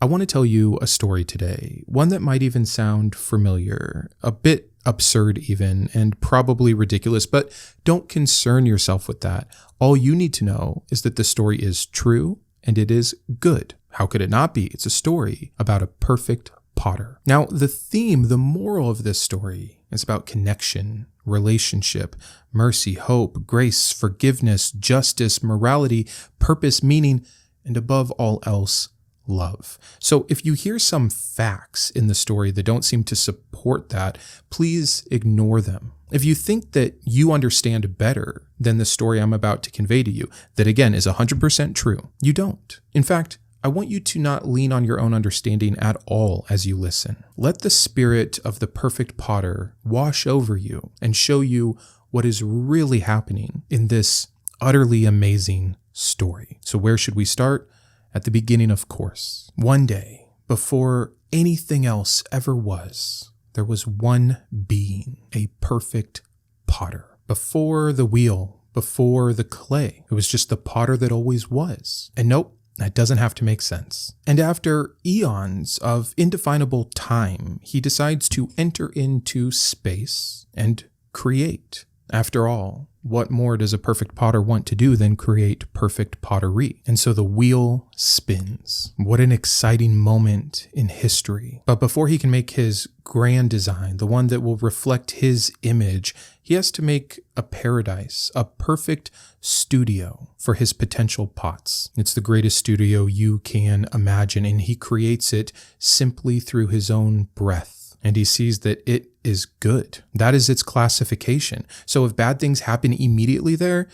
I want to tell you a story today, one that might even sound familiar, a bit absurd even, and probably ridiculous, but don't concern yourself with that. All you need to know is that the story is true and it is good. How could it not be? It's a story about a perfect potter. Now, the moral of this story is about connection, relationship, mercy, hope, grace, forgiveness, justice, morality, purpose, meaning, and above all else, love. So if you hear some facts in the story that don't seem to support that, please ignore them. If you think that you understand better than the story I'm about to convey to you, that again is 100% true, you don't. In fact, I want you to not lean on your own understanding at all as you listen. Let the spirit of the perfect potter wash over you and show you what is really happening in this utterly amazing story. So where should we start? At the beginning, of course. One day, before anything else ever was, there was one being, a perfect potter. Before the wheel, before the clay, it was just the potter that always was. And nope, that doesn't have to make sense. And after eons of indefinable time, he decides to enter into space and create. After all, what more does a perfect potter want to do than create perfect pottery? And so the wheel spins. What an exciting moment in history. But before he can make his grand design, the one that will reflect his image, he has to make a paradise, a perfect studio for his potential pots. It's the greatest studio you can imagine, and he creates it simply through his own breath. And he sees that it is good. That is its classification. So if bad things happen immediately there,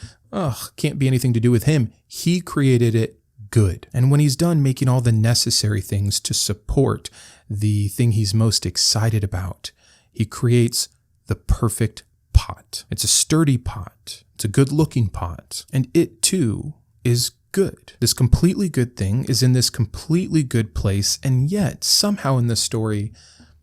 can't be anything to do with him. He created it good. And when he's done making all the necessary things to support the thing he's most excited about, he creates the perfect pot. It's a sturdy pot. It's a good-looking pot. And it too is good. This completely good thing is in this completely good place, and yet somehow in the story,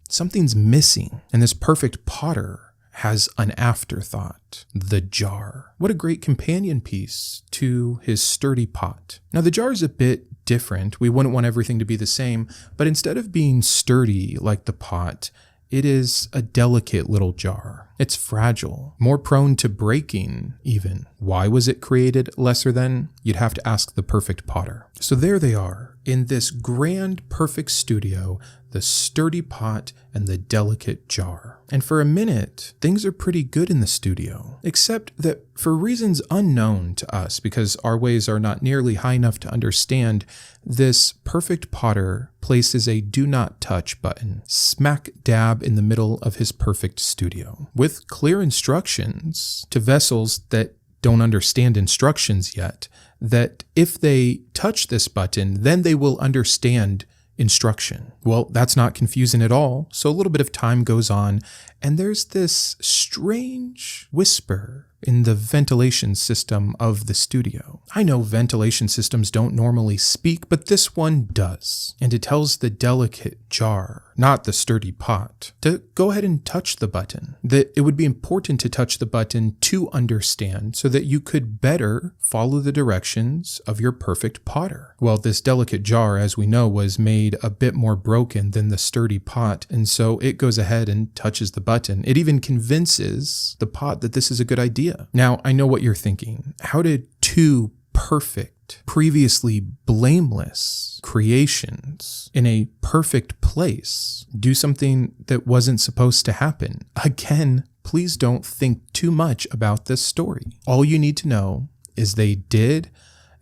something's missing, and this perfect potter has an afterthought, the jar. What a great companion piece to his sturdy pot. Now the jar is a bit different. We wouldn't want everything to be the same, but instead of being sturdy like the pot, it is a delicate little jar. It's fragile, more prone to breaking even. Why was it created lesser than? You'd have to ask the perfect potter. So there they are, in this grand, perfect studio, the sturdy pot and the delicate jar. And for a minute, things are pretty good in the studio, except that for reasons unknown to us, because our ways are not nearly high enough to understand, this perfect potter places a do not touch button smack dab in the middle of his perfect studio, with clear instructions to vessels that don't understand instructions yet, that if they touch this button, then they will understand instruction. Well, that's not confusing at all. So a little bit of time goes on, and there's this strange whisper in the ventilation system of the studio. I know ventilation systems don't normally speak, but this one does. And it tells the delicate jar, not the sturdy pot, to go ahead and touch the button. That it would be important to touch the button to understand so that you could better follow the directions of your perfect potter. Well, this delicate jar, as we know, was made a bit more broken than the sturdy pot, and so it goes ahead and touches the button. It even convinces the pot that this is a good idea. Now, I know what you're thinking. How did two perfect, previously blameless creations in a perfect place do something that wasn't supposed to happen? Again, please don't think too much about this story. All you need to know is they did,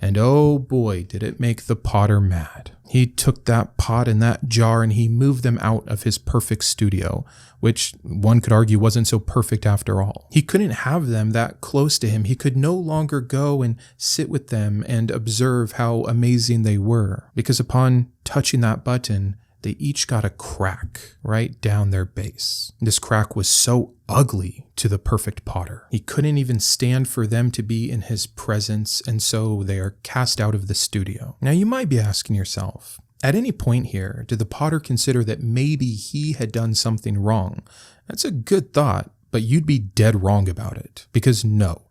and oh boy, did it make the potter mad. He took that pot and that jar and he moved them out of his perfect studio, which one could argue wasn't so perfect after all. He couldn't have them that close to him. He could no longer go and sit with them and observe how amazing they were, because upon touching that button, they each got a crack right down their base. This crack was so ugly to the perfect potter. He couldn't even stand for them to be in his presence, and so they are cast out of the studio. Now you might be asking yourself, at any point here, did the potter consider that maybe he had done something wrong? That's a good thought, but you'd be dead wrong about it. Because no,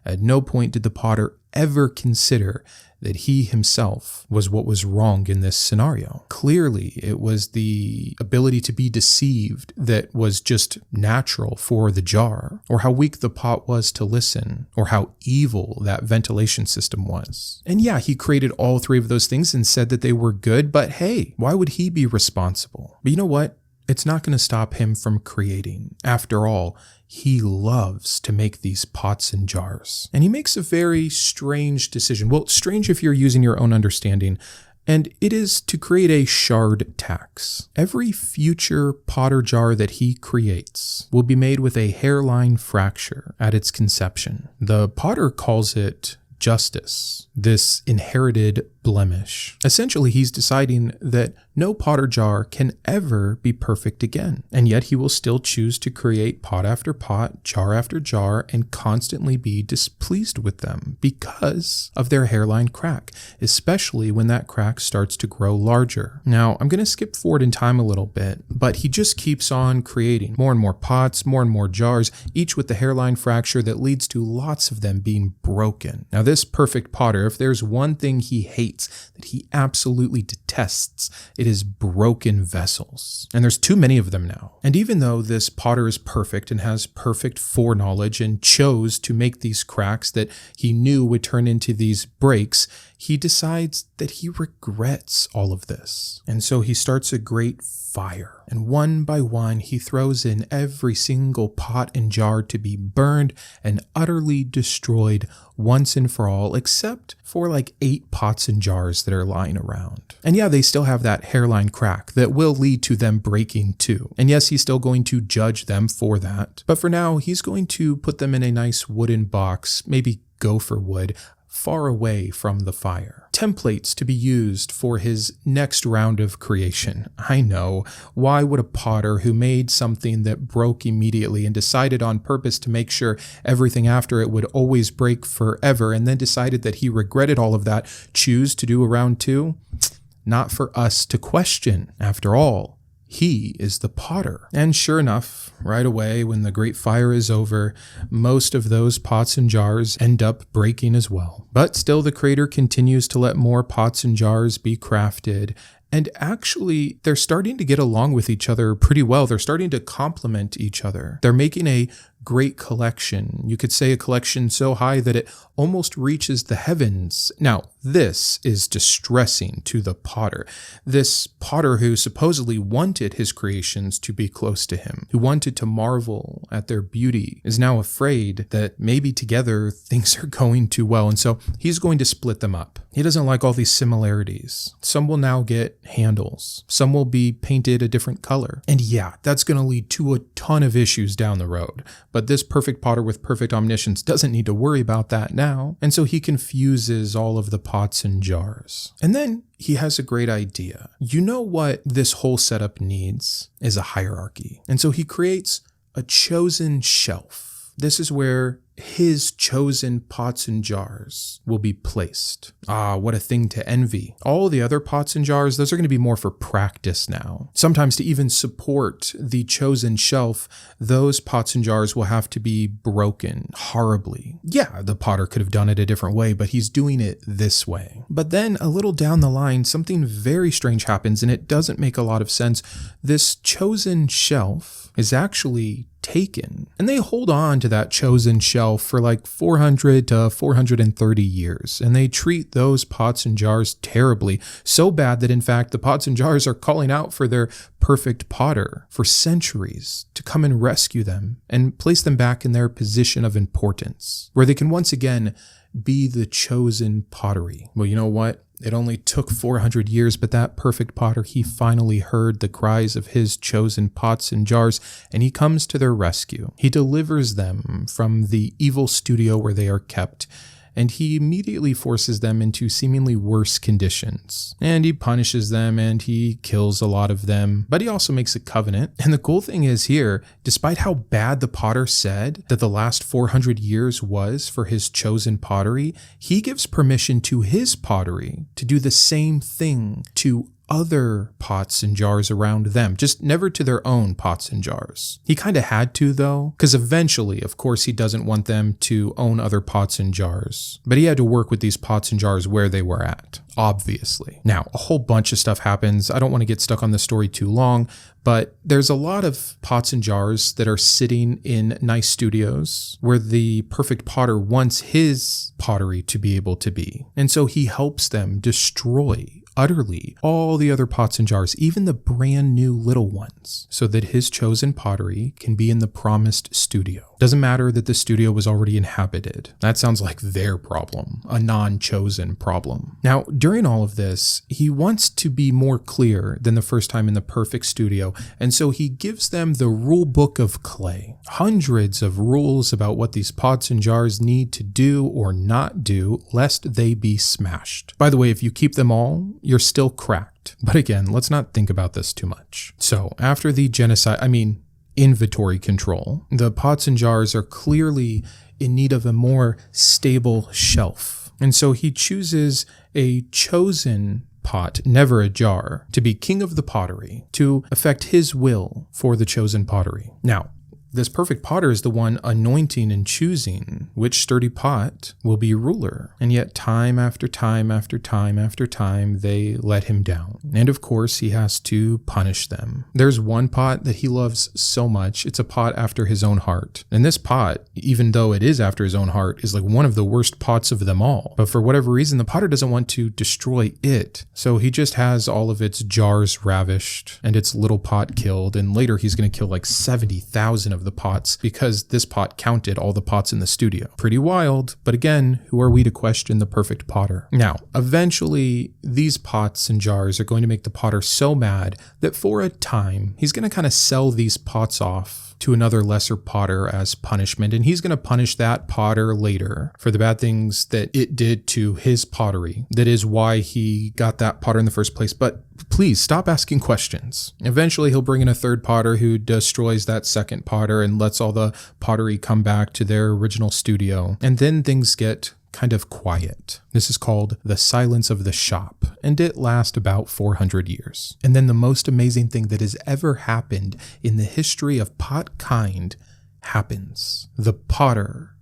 at no point did the potter ever consider that he himself was what was wrong in this scenario. Clearly, it was the ability to be deceived that was just natural for the jar, or how weak the pot was to listen, or how evil that ventilation system was. And yeah, he created all three of those things and said that they were good, but hey, why would he be responsible? But you know what? It's not going to stop him from creating. After all, he loves to make these pots and jars. And he makes a very strange decision. Well, strange if you're using your own understanding. And it is to create a shard tax. Every future pot or jar that he creates will be made with a hairline fracture at its conception. The potter calls it justice, this inherited blemish. Essentially, he's deciding that no pot or jar can ever be perfect again, and yet he will still choose to create pot after pot, jar after jar, and constantly be displeased with them because of their hairline crack, especially when that crack starts to grow larger. Now, I'm going to skip forward in time a little bit, but he just keeps on creating more and more pots, more and more jars, each with the hairline fracture that leads to lots of them being broken. Now, this perfect potter, if there's one thing he hates, that he absolutely detests, it is broken vessels. And there's too many of them now. And even though this potter is perfect and has perfect foreknowledge and chose to make these cracks that he knew would turn into these breaks, he decides that he regrets all of this. And so he starts a great fire. And one by one, he throws in every single pot and jar to be burned and utterly destroyed once and for all, except for like 8 pots and jars that are lying around. And yeah, they still have that hairline crack that will lead to them breaking too. And yes, he's still going to judge them for that. But for now, he's going to put them in a nice wooden box, maybe gopher wood, far away from the fire. Templates to be used for his next round of creation. I know, why would a potter who made something that broke immediately and decided on purpose to make sure everything after it would always break forever, and then decided that he regretted all of that, choose to do a round 2? Not for us to question. After all, he is the potter. And sure enough, right away when the great fire is over, most of those pots and jars end up breaking as well. But still, the creator continues to let more pots and jars be crafted. And actually, they're starting to get along with each other pretty well. They're starting to complement each other. They're making a great collection. You could say a collection so high that it almost reaches the heavens. Now, this is distressing to the potter. This potter who supposedly wanted his creations to be close to him, who wanted to marvel at their beauty, is now afraid that maybe together things are going too well. And so he's going to split them up. He doesn't like all these similarities. Some will now get handles. Some will be painted a different color. And yeah, that's going to lead to a ton of issues down the road. But this perfect potter with perfect omniscience doesn't need to worry about that now. And so he confuses all of the pots and jars. And then he has a great idea. You know what this whole setup needs is a hierarchy. And so he creates a chosen shelf. This is where his chosen pots and jars will be placed. Ah, what a thing to envy. All the other pots and jars, those are going to be more for practice now. Sometimes to even support the chosen shelf, those pots and jars will have to be broken horribly. Yeah, the potter could have done it a different way, but he's doing it this way. But then a little down the line, something very strange happens, and it doesn't make a lot of sense. This chosen shelf is actually taken, and they hold on to that chosen shelf for like 400 to 430 years, and they treat those pots and jars terribly, so bad that in fact the pots and jars are calling out for their perfect potter for centuries to come and rescue them and place them back in their position of importance, where they can once again be the chosen pottery. Well, you know what? It only took 400 years, but that perfect potter, he finally heard the cries of his chosen pots and jars, and he comes to their rescue. He delivers them from the evil studio where they are kept, and he immediately forces them into seemingly worse conditions. And he punishes them, and he kills a lot of them, but he also makes a covenant. And the cool thing is here, despite how bad the potter said that the last 400 years was for his chosen pottery, he gives permission to his pottery to do the same thing to other pots and jars around them, just never to their own pots and jars. He kind of had to though, because eventually, of course, he doesn't want them to own other pots and jars, but he had to work with these pots and jars where they were at, obviously. Now, a whole bunch of stuff happens. I don't want to get stuck on the story too long, but there's a lot of pots and jars that are sitting in nice studios where the perfect potter wants his pottery to be able to be. And so he helps them destroy utterly all the other pots and jars, even the brand new little ones, so that his chosen pottery can be in the promised studio. Doesn't matter that the studio was already inhabited. That sounds like their problem, a non-chosen problem. Now, during all of this, he wants to be more clear than the first time in the perfect studio, and so he gives them the rule book of clay. Hundreds of rules about what these pots and jars need to do or not do, lest they be smashed. By the way, if you keep them all, you're still cracked. But again, let's not think about this too much. So after the inventory control, the pots and jars are clearly in need of a more stable shelf. And so he chooses a chosen pot, never a jar, to be king of the pottery, to effect his will for the chosen pottery. Now, this perfect potter is the one anointing and choosing which sturdy pot will be ruler. And yet time after time after time after time, they let him down. And of course, he has to punish them. There's one pot that he loves so much. It's a pot after his own heart. And this pot, even though it is after his own heart, is like one of the worst pots of them all. But for whatever reason, the potter doesn't want to destroy it. So he just has all of its jars ravished and its little pot killed. And later he's going to kill like 70,000 of the pots because this pot counted all the pots in the studio. Pretty wild, but again, who are we to question the perfect potter? Now, eventually, these pots and jars are going to make the potter so mad that for a time, he's going to kind of sell these pots off to another lesser potter as punishment, and he's going to punish that potter later for the bad things that it did to his pottery. That is why he got that potter in the first place. But please stop asking questions. Eventually, he'll bring in a third potter who destroys that second potter and lets all the pottery come back to their original studio. And then things get kind of quiet. This is called the silence of the shop, and it lasts about 400 years. And then the most amazing thing that has ever happened in the history of potkind happens. The potter,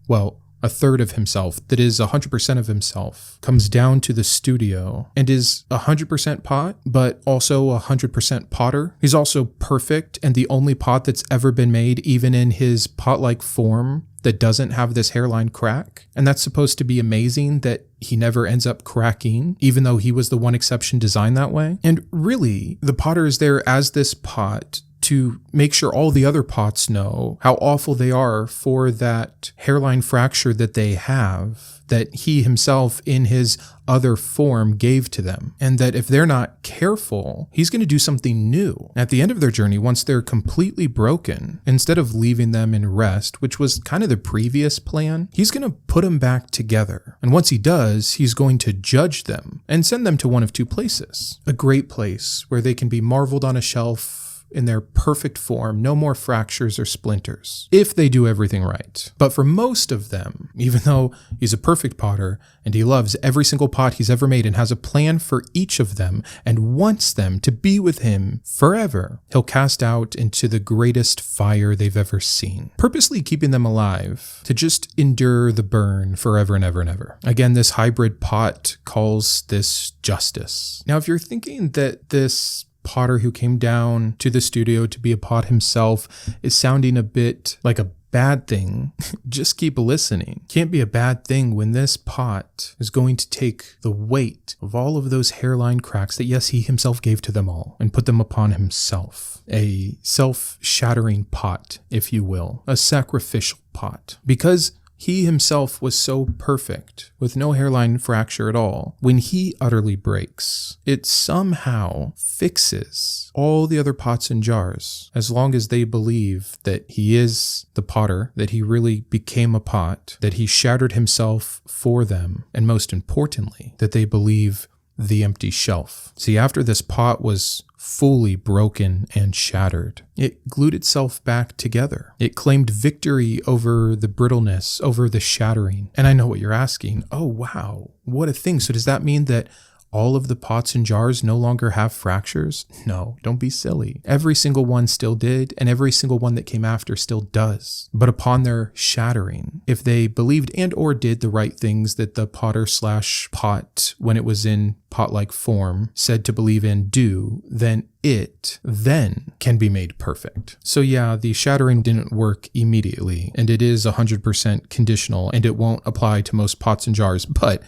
a third of himself, that is 100% of himself, comes down to the studio and is 100% pot, but also 100% potter. He's also perfect and the only pot that's ever been made, even in his pot-like form, that doesn't have this hairline crack. And that's supposed to be amazing that he never ends up cracking, even though he was the one exception designed that way. And really, the potter is there as this pot to make sure all the other pots know how awful they are for that hairline fracture that they have, that he himself in his other form gave to them. And that if they're not careful, he's going to do something new. At the end of their journey, once they're completely broken, instead of leaving them in rest, which was kind of the previous plan, he's going to put them back together. And once he does, he's going to judge them and send them to one of two places. A great place where they can be marveled on a shelf in their perfect form, no more fractures or splinters, if they do everything right. But for most of them, even though he's a perfect potter and he loves every single pot he's ever made and has a plan for each of them and wants them to be with him forever, he'll cast out into the greatest fire they've ever seen, purposely keeping them alive to just endure the burn forever and ever and ever. Again, this hybrid pot calls this justice. Now, if you're thinking that this potter who came down to the studio to be a pot himself is sounding a bit like a bad thing, just keep listening. Can't be a bad thing when this pot is going to take the weight of all of those hairline cracks that, yes, he himself gave to them all and put them upon himself. A self-shattering pot, if you will, a sacrificial pot. Because he himself was so perfect, with no hairline fracture at all. When he utterly breaks, it somehow fixes all the other pots and jars, as long as they believe that he is the potter, that he really became a pot, that he shattered himself for them, and most importantly, that they believe the empty shelf. See, after this pot was fully broken and shattered, it glued itself back together. It claimed victory over the brittleness, over the shattering. And I know what you're asking. Oh, wow, what a thing. So does that mean that all of the pots and jars no longer have fractures? No, don't be silly. Every single one still did, and every single one that came after still does. But upon their shattering, if they believed and or did the right things that the potter/pot, when it was in pot-like form, said to believe in do, then it then can be made perfect. So yeah, the shattering didn't work immediately, and it is 100% conditional, and it won't apply to most pots and jars, but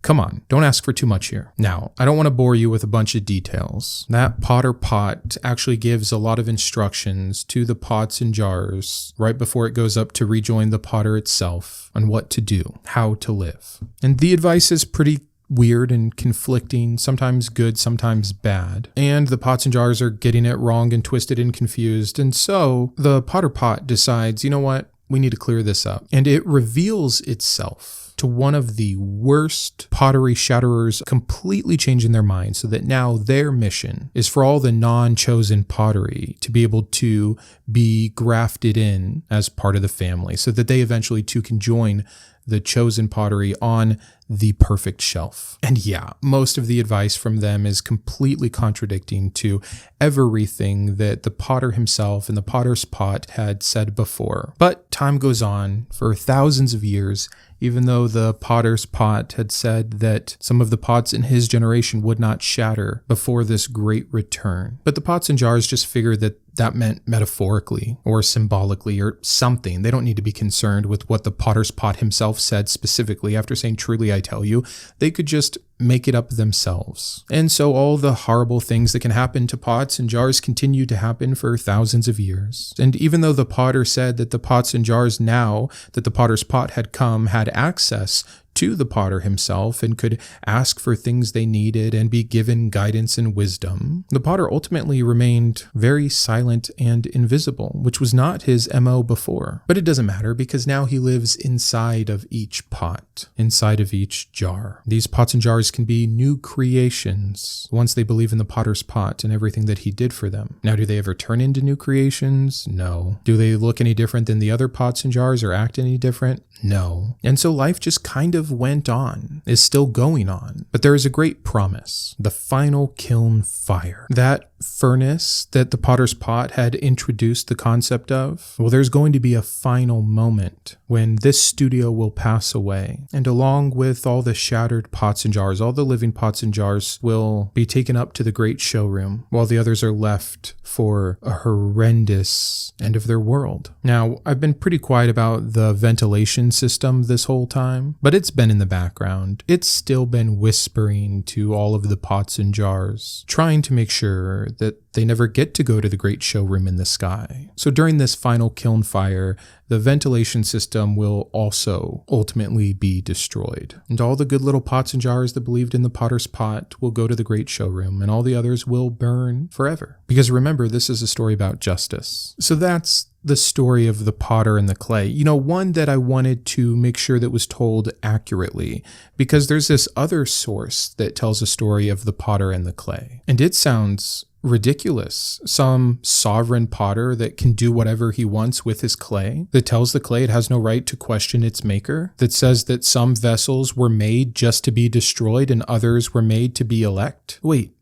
come on, don't ask for too much here. Now, I don't want to bore you with a bunch of details. That potter pot actually gives a lot of instructions to the pots and jars right before it goes up to rejoin the potter itself on what to do, how to live. And the advice is pretty weird and conflicting, sometimes good, sometimes bad. And the pots and jars are getting it wrong and twisted and confused. And so the potter pot decides, you know what? We need to clear this up. And it reveals itself to one of the worst pottery shatterers, completely changing their mind so that now their mission is for all the non-chosen pottery to be able to be grafted in as part of the family so that they eventually too can join the chosen pottery on the perfect shelf. And yeah, most of the advice from them is completely contradicting to everything that the potter himself and the potter's pot had said before. But time goes on for thousands of years, even though the potter's pot had said that some of the pots in his generation would not shatter before this great return. But the pots and jars just figured that that meant metaphorically or symbolically or something. They don't need to be concerned with what the potter's pot himself said specifically after saying, truly I tell you. They could just make it up themselves. And so all the horrible things that can happen to pots and jars continue to happen for thousands of years. And even though the potter said that the pots and jars, now that the potter's pot had come, had access to the potter himself and could ask for things they needed and be given guidance and wisdom, the potter ultimately remained very silent and invisible, which was not his MO before. But it doesn't matter because now he lives inside of each pot, inside of each jar. These pots and jars can be new creations once they believe in the potter's pot and everything that he did for them. Now, do they ever turn into new creations? No. Do they look any different than the other pots and jars or act any different? No. And so life just kind of went on, is still going on. But there is a great promise, the final kiln fire. That furnace that the potter's pot had introduced the concept of, well, there's going to be a final moment when this studio will pass away. And along with all the shattered pots and jars, all the living pots and jars will be taken up to the great showroom, while the others are left for a horrendous end of their world. Now, I've been pretty quiet about the ventilation system this whole time, but it's been in the background. It's still been whispering to all of the pots and jars, trying to make sure that they never get to go to the great showroom in the sky. So during this final kiln fire, the ventilation system will also ultimately be destroyed. And all the good little pots and jars that believed in the potter's pot will go to the great showroom, and all the others will burn forever. Because remember, this is a story about justice. So that's the story of the potter and the clay. You know, one that I wanted to make sure that was told accurately, because there's this other source that tells a story of the potter and the clay. And it sounds ridiculous. Some sovereign potter that can do whatever he wants with his clay, that tells the clay it has no right to question its maker, that says that some vessels were made just to be destroyed and others were made to be elect. Wait,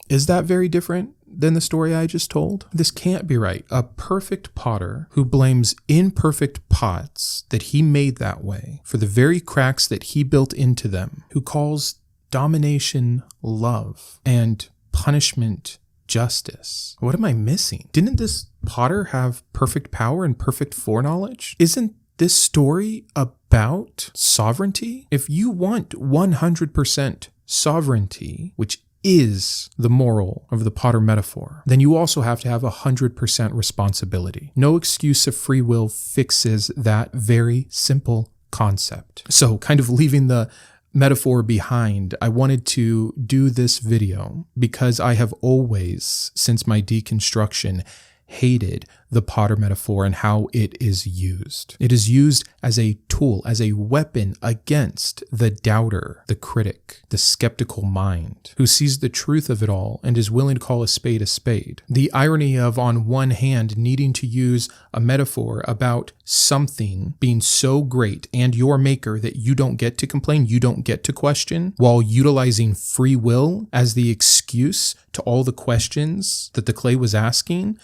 is that very different than the story I just told? This can't be right. A perfect potter who blames imperfect pots that he made that way for the very cracks that he built into them, who calls domination love and punishment justice. What am I missing? Didn't this potter have perfect power and perfect foreknowledge? Isn't this story about sovereignty? If you want 100% sovereignty, which is the moral of the potter metaphor, then you also have to have 100% responsibility. No excuse of free will fixes that very simple concept. So kind of leaving the metaphor behind, I wanted to do this video because I have always, since my deconstruction, hated the potter metaphor and how it is used. It is used as a tool, as a weapon against the doubter, the critic, the skeptical mind, who sees the truth of it all and is willing to call a spade a spade. The irony of, on one hand, needing to use a metaphor about something being so great and your maker that you don't get to complain, you don't get to question, while utilizing free will as the excuse to all the questions that the clay was asking.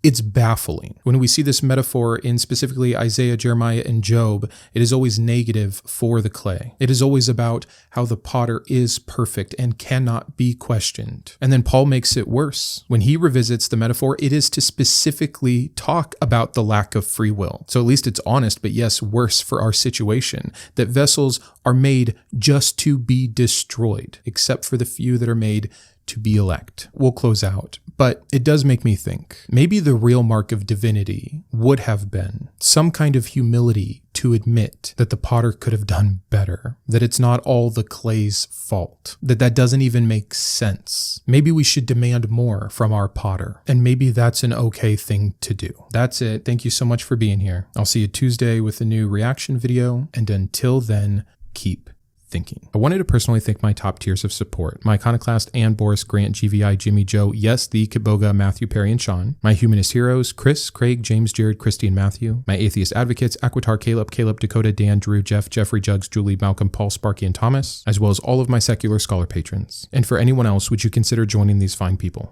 It's baffling. When we see this metaphor in specifically Isaiah, Jeremiah, and Job, it is always negative for the clay. It is always about how the potter is perfect and cannot be questioned. And then Paul makes it worse. When he revisits the metaphor, it is to specifically talk about the lack of free will. So at least it's honest, but yes, worse for our situation, that vessels are made just to be destroyed, except for the few that are made to be elect. We'll close out, but it does make me think maybe the real mark of divinity would have been some kind of humility to admit that the potter could have done better, that it's not all the clay's fault, that doesn't even make sense. Maybe we should demand more from our potter, and maybe that's an okay thing to do. That's it. Thank you so much for being here. I'll see you Tuesday with a new reaction video, and until then, keep thinking. I wanted to personally thank my top tiers of support: my Iconoclast, Ann, Boris, Grant, GVI, Jimmy, Joe, Yes, the Kiboga, Matthew, Perry, and Sean; my Humanist Heroes, Chris, Craig, James, Jared, Christy, and Matthew; my Atheist Advocates, Aquitar, Caleb, Dakota, Dan, Drew, Jeff, Jeffrey, Jugs, Julie, Malcolm, Paul, Sparky, and Thomas, as well as all of my Secular Scholar patrons. And for anyone else, would you consider joining these fine people?